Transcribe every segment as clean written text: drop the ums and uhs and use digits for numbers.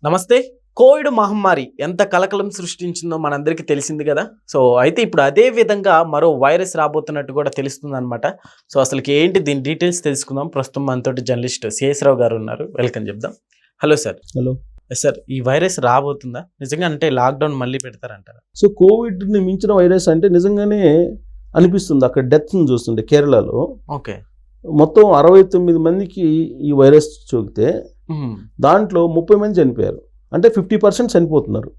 నమస్తే. కోవిడ్ మహమ్మారి ఎంత కలకలం సృష్టించిందో మనందరికీ తెలిసింది కదా. సో అయితే ఇప్పుడు అదే విధంగా మరో వైరస్ రాబోతున్నట్టు కూడా తెలుస్తుందన్నమాట. సో అసలుకి ఏంటి దీని డీటెయిల్స్ తెలుసుకుందాం. ప్రస్తుతం మనతోటి జర్నలిస్ట్ సిఎస్ రావు గారు ఉన్నారు. వెల్కమ్ చెప్దాం. Hello sir. హలో సార్, ఈ వైరస్ రాబోతుందా నిజంగా? అంటే లాక్డౌన్ మళ్ళీ పెడతారంటారా? సో కోవిడ్ని మించిన వైరస్ అంటే నిజంగానే అనిపిస్తుంది. అక్కడ డెత్ని చూస్తుంటే కేరళలో ఓకే, మొత్తం 69 మందికి ఈ వైరస్ సోకితే దాంట్లో 30 మంది చనిపోయారు. అంటే 50% చనిపోతున్నారు.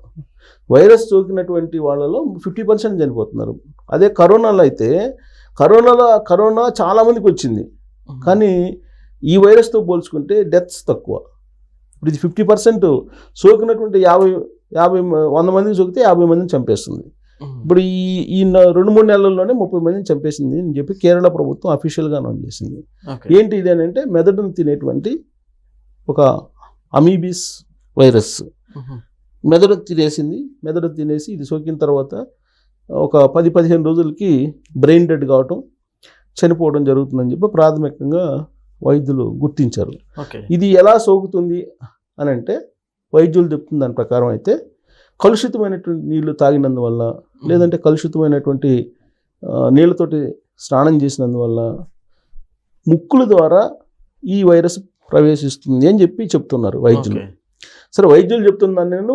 వైరస్ సోకినటువంటి వాళ్ళలో 50% చనిపోతున్నారు. అదే కరోనాలో అయితే కరోనా చాలా మందికి వచ్చింది, కానీ ఈ వైరస్తో పోల్చుకుంటే డెత్స్ తక్కువ. ఇప్పుడు ఇది 50% సోకినటువంటి 100 మందికి సోకితే 50 మందిని చంపేస్తుంది. ఇప్పుడు ఈ 2-3 నెలల్లోనే 30 మందిని చంపేసింది అని చెప్పి కేరళ ప్రభుత్వం అఫీషియల్గా అనౌన్స్ చేసింది. ఏంటి ఇది అని అంటే మెదడును తినేటువంటి ఒక అమీబిస్ వైరస్ మెదడు తినేసి ఇది సోకిన తర్వాత ఒక 10-15 రోజులకి బ్రెయిన్ డెడ్ కావటం, చనిపోవడం జరుగుతుందని చెప్పి ప్రాథమికంగా వైద్యులు గుర్తించారు. ఇది ఎలా సోకుతుంది అని అంటే వైద్యులు చెప్తున్న దాని ప్రకారం అయితే కలుషితమైనటువంటి నీళ్లు తాగినందువల్ల, లేదంటే కలుషితమైనటువంటి నీళ్ళతోటి స్నానం చేసినందువల్ల ముక్కుల ద్వారా ఈ వైరస్ ప్రవేశిస్తుంది అని చెప్పి చెప్తున్నారు వైద్యులు. సరే, వైద్యులు చెప్తున్నాను నేను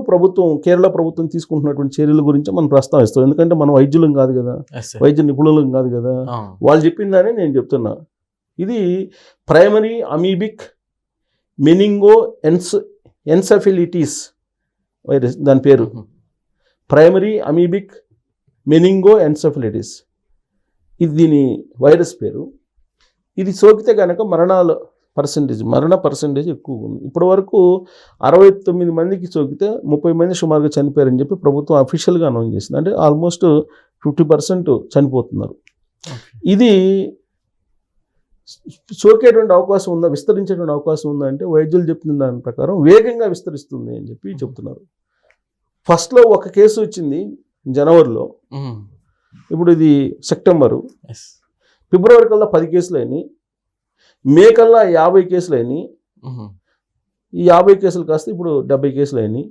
కేరళ ప్రభుత్వం తీసుకుంటున్నటువంటి చర్యల గురించి మనం ప్రస్తావిస్తాం. ఎందుకంటే మనం వైద్యులం కాదు కదా, వైద్య నిపుణులం కాదు కదా. వాళ్ళు చెప్పిందని నేను చెప్తున్నా. ఇది ప్రైమరీ అమీబిక్ మెనింగో ఎన్సెఫిలిటిస్ వైరస్, దాని పేరు ప్రైమరీ అమీబిక్ మెనింగో ఎన్సెఫిలిటిస్. ఇది దీని వైరస్ పేరు. ఇది సోకితే కనుక మరణ పర్సెంటేజ్ ఎక్కువ ఉంది. ఇప్పటి వరకు 69 మందికి సోకితే 30 మంది సుమారుగా చనిపోయారని చెప్పి ప్రభుత్వం అఫీషియల్గా అనౌన్స్ చేసింది. అంటే ఆల్మోస్ట్ 50% చనిపోతున్నారు. ఇది సోకేటువంటి అవకాశం ఉందా, విస్తరించేటువంటి అవకాశం ఉందా అంటే వైద్యులు చెప్తున్న దాని ప్రకారం వేగంగా విస్తరిస్తుంది అని చెప్పి చెప్తున్నారు. ఫస్ట్లో ఒక కేసు వచ్చింది జనవరిలో, ఇప్పుడు ఇది సెప్టెంబరు, ఫిబ్రవరి కల్లా 10 కేసులు అయినాయి, మే కల్లా 50 కేసులు అయినాయి. ఈ 50 కేసులు కాస్త ఇప్పుడు 70 కేసులు అయినాయి.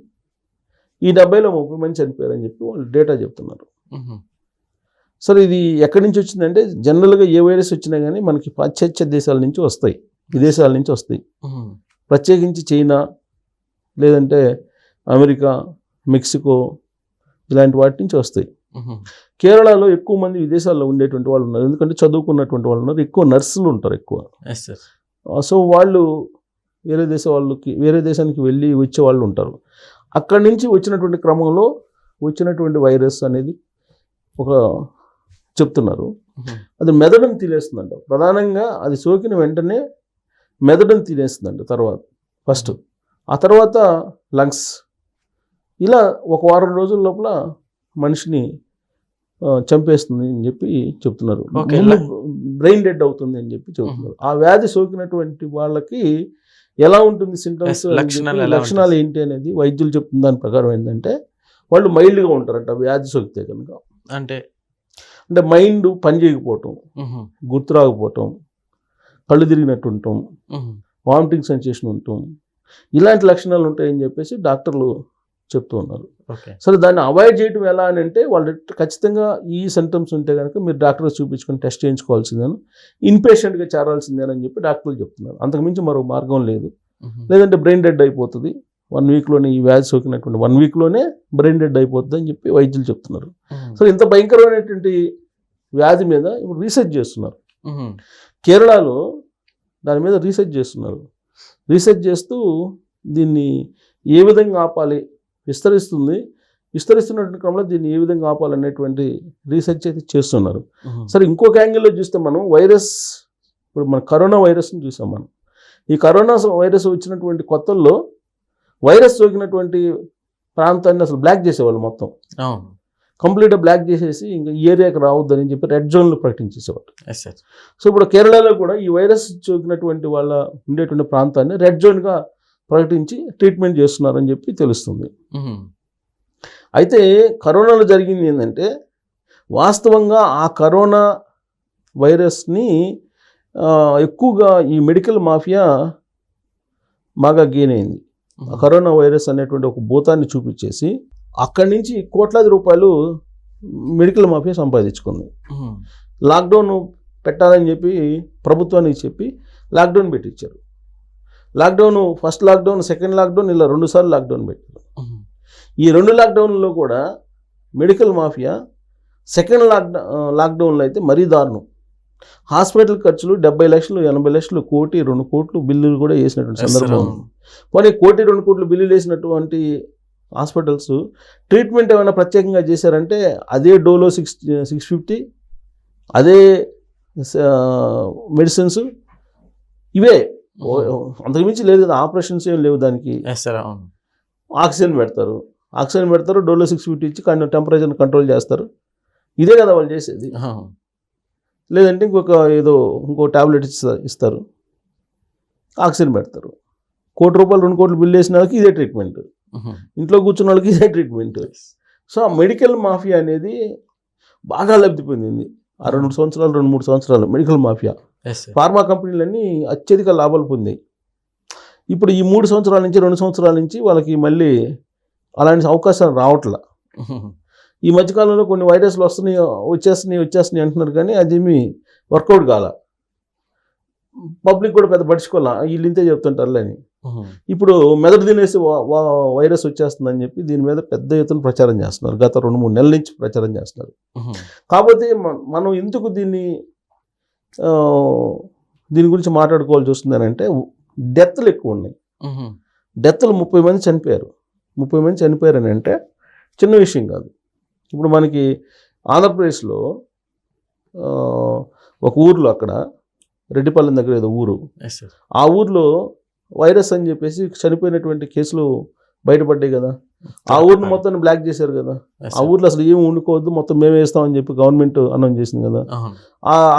ఈ 70లో 30 మంది చనిపోయారని చెప్పి వాళ్ళు డేటా చెప్తున్నారు. సరే, ఇది ఎక్కడి నుంచి వచ్చిందంటే జనరల్గా ఏ వైరస్ వచ్చినా కానీ మనకి పాశ్చాత్య దేశాల నుంచి వస్తాయి, విదేశాల నుంచి వస్తాయి. ప్రత్యేకించి చైనా, లేదంటే అమెరికా, మెక్సికో ఇలాంటి వాటి నుంచి వస్తాయి. కేరళలో ఎక్కువ మంది విదేశాల్లో ఉండేటువంటి వాళ్ళు ఉన్నారు, ఎందుకంటే చదువుకున్నటువంటి వాళ్ళు ఉన్నారు, ఎక్కువ నర్సులు ఉంటారు ఎక్కువ. సో వాళ్ళు వేరే దేశానికి వెళ్ళి వచ్చే వాళ్ళు ఉంటారు. అక్కడి నుంచి వచ్చినటువంటి క్రమంలో వచ్చినటువంటి వైరస్ అనేది ఒక చెప్తున్నారు. అది మెదడును తినేస్తుందంట. ప్రధానంగా అది సోకిన వెంటనే మెదడును తినేస్తుందంట ఫస్ట్, ఆ తర్వాత లంగ్స్. ఇలా ఒక వారం రోజుల లోపల మనిషిని చంపేస్తుంది అని చెప్పి చెప్తున్నారు. బ్రెయిన్ డెడ్ అవుతుంది అని చెప్పి చెప్తున్నారు. ఆ వ్యాధి సోకినటువంటి వాళ్ళకి ఎలా ఉంటుంది సింటమ్స్, లక్షణాలు ఏంటి అనేది వైద్యులు చెప్తున్న దాని ప్రకారం ఏంటంటే వాళ్ళు మైల్డ్గా ఉంటారంట వ్యాధి సోకితే కనుక. అంటే మైండ్ పని చేయకపోవటం, గుర్తు రాకపోవటం, కళ్ళు తిరిగినట్టు ఉండటం, వామిటింగ్ సెన్సేషన్ ఉండటం, ఇలాంటి లక్షణాలు ఉంటాయని చెప్పేసి డాక్టర్లు చెప్తూ ఉన్నారు. సరే, దాన్ని అవాయిడ్ చేయడం ఎలా అని అంటే వాళ్ళు ఖచ్చితంగా ఈ సింటమ్స్ ఉంటే కనుక మీరు డాక్టర్కి చూపించుకొని టెస్ట్ చేయించుకోవాల్సిందేను, ఇన్పేషెంట్గా చేరాల్సిందేనని చెప్పి డాక్టర్లు చెప్తున్నారు. అంతకుమించి మరో మార్గం లేదు. లేదంటే బ్రెయిన్ డెడ్ అయిపోతుంది 1 వీక్లోనే, ఈ వ్యాధి సోకినటువంటి 1 వీక్లోనే బ్రెయిన్ డెడ్ అయిపోతుంది అని చెప్పి వైద్యులు చెప్తున్నారు. సో ఇంత భయంకరమైనటువంటి వ్యాధి మీద ఇప్పుడు రీసెర్చ్ చేస్తున్నారు. కేరళలో దాని మీద రీసెర్చ్ చేస్తూ దీన్ని ఏ విధంగా ఆపాలి, విస్తరిస్తున్నటువంటి క్రమంలో దీన్ని ఏ విధంగా ఆపాలనేటువంటి రీసెర్చ్ అయితే చేస్తున్నారు. సరే, ఇంకొక యాంగిల్లో చూస్తే మనం ఇప్పుడు మన కరోనా వైరస్ని చూసాం. మనం ఈ కరోనా వైరస్ వచ్చినటువంటి కొత్తల్లో వైరస్ సోకినటువంటి ప్రాంతాన్ని అసలు బ్లాక్ చేసేవాళ్ళు, మొత్తం కంప్లీట్గా బ్లాక్ చేసేసి ఇంకా ఈ ఏరియాకి రావద్దని చెప్పి రెడ్ జోన్లు ప్రకటించేసేవాళ్ళు. సో ఇప్పుడు కేరళలో కూడా ఈ వైరస్ సోకినటువంటి వాళ్ళ ఉండేటువంటి ప్రాంతాన్ని రెడ్ జోన్గా ప్రకటించి ట్రీట్మెంట్ చేస్తున్నారని చెప్పి తెలుస్తుంది. అయితే కరోనాలో జరిగింది ఏంటంటే వాస్తవంగా ఆ కరోనా వైరస్ని ఎక్కువగా ఈ మెడికల్ మాఫియా బాగా గెయిన్ అయింది. కరోనా వైరస్ అనేటువంటి ఒక భూతాన్ని చూపించేసి అక్కడి నుంచి కోట్లాది రూపాయలు మెడికల్ మాఫియా సంపాదించుకుంది. లాక్డౌన్ పెట్టాలని చెప్పి ప్రభుత్వానికి చెప్పి లాక్డౌన్ పెట్టించారు. Lockdown first lockdown, second lockdown, ఇలా 2 సార్లు లాక్డౌన్ పెట్టారు. ఈ 2 లాక్డౌన్లో కూడా మెడికల్ మాఫియా సెకండ్ లాక్డౌన్లో అయితే మరీ దారుణం. హాస్పిటల్ ఖర్చులు 70 లక్షలు, 80 లక్షలు, 1 కోటి, 2 కోట్లు బిల్లులు కూడా వేసినటువంటి సందర్భం ఉంది. పోనీ 1 కోటి, 2 కోట్లు బిల్లులు వేసినటువంటి హాస్పిటల్స్ ట్రీట్మెంట్ ఏమైనా ప్రత్యేకంగా చేశారంటే అదే డోలో 650, అదే మెడిసిన్స్, ఇవే, అంతకుమించి లేదు కదా. ఆపరేషన్స్ ఏం లేవు దానికి. ఆక్సిజన్ పెడతారు, డోలో 650 ఇచ్చి టెంపరేచర్ని కంట్రోల్ చేస్తారు. ఇదే కదా వాళ్ళు చేసేది. లేదంటే ఇంకో టాబ్లెట్ ఇస్తారు, ఆక్సిజన్ పెడతారు. 1 కోటి రూపాయలు, 2 కోట్లు బిల్లు వేసిన వాళ్ళకి ఇదే ట్రీట్మెంట్, ఇంట్లో కూర్చున్న వాళ్ళకి ఇదే ట్రీట్మెంట్. సో ఆ మెడికల్ మాఫియా అనేది బాగా లబ్ధి పొందింది ఆ 2 సంవత్సరాలు, 2-3 సంవత్సరాలు. మెడికల్ మాఫియా, ఫార్మా కంపెనీలన్నీ అత్యధిక లాభాలు పొందాయి. ఇప్పుడు ఈ 3 సంవత్సరాల నుంచి, 2 సంవత్సరాల నుంచి వాళ్ళకి మళ్ళీ అలాంటి అవకాశాలు రావట్లా. ఈ మధ్యకాలంలో కొన్ని వైరస్లు వచ్చేస్తున్నాయి అంటున్నారు, కానీ అదేమీ వర్కౌట్ కాల. పబ్లిక్ కూడా పెద్ద పట్టించుకోవాలా, వీళ్ళు ఇంతే చెప్తుంటారులే అని. ఇప్పుడు మెదడు తినేసి వైరస్ వచ్చేస్తుందని చెప్పి దీని మీద పెద్ద ఎత్తున ప్రచారం చేస్తున్నారు. గత 2-3 నెలల నుంచి ప్రచారం చేస్తున్నారు. కాకపోతే మనం ఎందుకు దీని గురించి మాట్లాడుకోవాల్సి వస్తుందని అంటే, డెత్లు ఎక్కువ ఉన్నాయి. డెత్లు 30 మంది చనిపోయారు. 30 మంది చనిపోయారని అంటే చిన్న విషయం కాదు. ఇప్పుడు మనకి ఆంధ్రప్రదేశ్లో ఒక ఊర్లో, అక్కడ రెడ్డిపాలెం దగ్గర ఏదో ఊరు, ఆ ఊర్లో వైరస్ అని చెప్పేసి చనిపోయినటువంటి కేసులు బయటపడ్డాయి కదా. ఆ ఊరిని మొత్తం బ్లాక్ చేశారు కదా. ఆ ఊర్లో అసలు ఏమి వండుకోవద్దు, మొత్తం మేమే వేస్తామని చెప్పి గవర్నమెంట్ అనౌన్స్ చేసింది కదా.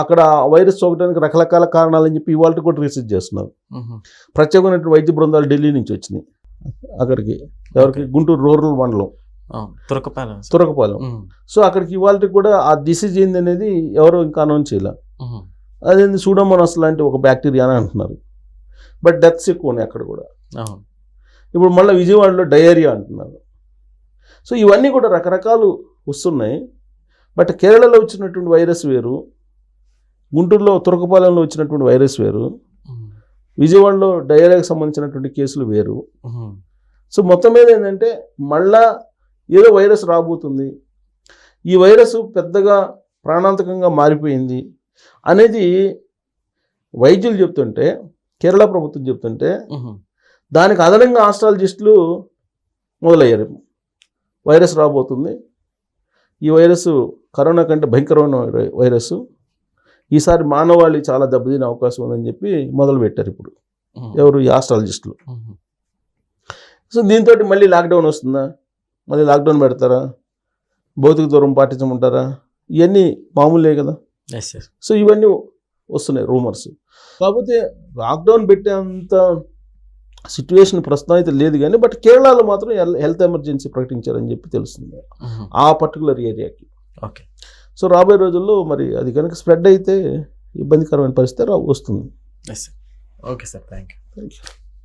అక్కడ వైరస్ సోకడానికి రకరకాల కారణాలని చెప్పి ఇవాళ కూడా రీసెర్చ్ చేస్తున్నారు. ప్రత్యేకమైనటువంటి వైద్య బృందాలు ఢిల్లీ నుంచి వచ్చినాయి అక్కడికి. ఎవరికి? గుంటూరు రూరల్ మండలం తురకపాలెం. సో అక్కడికి ఇవాళ కూడా ఆ డిసీజ్ ఏంది అనేది ఎవరు ఇంకా అనౌన్స్ చేయాల. అదేంది సూడోమోనాస్ లాంటి ఒక బ్యాక్టీరియా అని అంటున్నారు. బట్ డెత్స్ ఎక్కువ ఉన్నాయి అక్కడ కూడా. ఇప్పుడు మళ్ళీ విజయవాడలో డయేరియా అంటున్నారు. సో ఇవన్నీ కూడా రకరకాలు వస్తున్నాయి. బట్ కేరళలో వచ్చినటువంటి వైరస్ వేరు, గుంటూరులో తురకపాలెంలో వచ్చినటువంటి వైరస్ వేరు, విజయవాడలో డయేరియాకి సంబంధించినటువంటి కేసులు వేరు. సో మొత్తం మీద ఏంటంటే మళ్ళా ఏదో వైరస్ రాబోతుంది, ఈ వైరస్ పెద్దగా ప్రాణాంతకంగా మారిపోయింది అనేది వైద్యులు చెప్తుంటే, కేరళ ప్రభుత్వం చెప్తుంటే, దానికి అదనంగా ఆస్ట్రాలజిస్టులు మొదలయ్యారు. వైరస్ రాబోతుంది, ఈ వైరస్ కరోనా కంటే భయంకరమైన వైరస్, ఈసారి మానవాళి చాలా దెబ్బతినే అవకాశం ఉందని చెప్పి మొదలుపెట్టారు ఇప్పుడు ఎవరు? ఈ ఆస్ట్రాలజిస్టులు. సో దీంతో మళ్ళీ లాక్డౌన్ వస్తుందా, మళ్ళీ లాక్డౌన్ పెడతారా, భౌతిక దూరం పాటించమంటారా, ఇవన్నీ మామూలే కదా. సో ఇవన్నీ వస్తున్నాయి రూమర్స్. కాకపోతే లాక్డౌన్ పెట్టేంత సిచ్యువేషన్ ప్రస్తుతం అయితే లేదు, కానీ బట్ కేరళలో మాత్రం హెల్త్ ఎమర్జెన్సీ ప్రకటించారని చెప్పి తెలుస్తుంది ఆ పర్టికులర్ ఏరియాకి. ఓకే. సో రాబోయే రోజుల్లో మరి అది కనుక స్ప్రెడ్ అయితే ఇబ్బందికరమైన పరిస్థితి వస్తుంది. Okay sir, thank you.